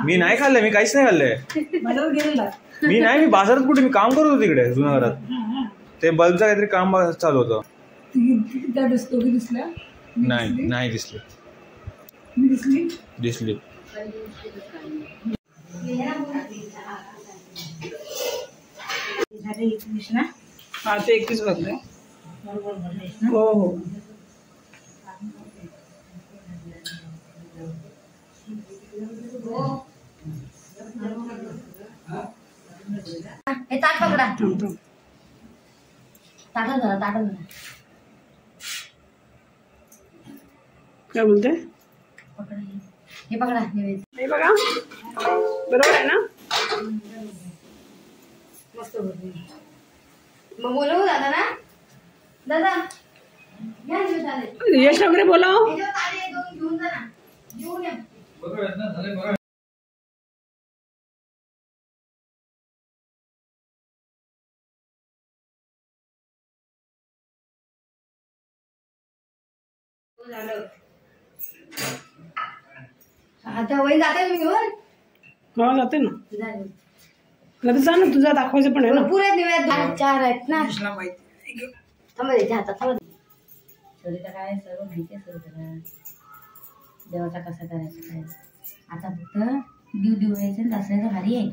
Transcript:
मी नाही खाल्लंय, मी काहीच नाही खाल्लंय. मी नाही, मी बाजारात कुठे, मी काम करत होतो तिकडे जुन्या घरात. ते बल्बचं काहीतरी काम चालू होतं. नाही नाही दिसले. दिसली. हा ते 21 भरले. हो हो. ताट पकडा. ताटा जरा. काय बोलते? हे पकडा. हे बघा, बरोबर आहे ना? मस्त होती. मग बोलवू दादा ना. दादा यश वगैरे बोलाव. घेऊन जा ना. घेऊन या. आता वही जाते मी घेऊन. हो जाते ना. लगेच जा ना, तुझा दाखवायचं पण आहे ना. पुरे दिव्यात 4 आहेत ना. थांबा त्याच्या हातात. सरिता काय सर्व माहिती आहे. सरिताला देवाचा कसा करायचा काय. आता फक्त दिव व्हायचं दसऱ्याचा भारी आहे.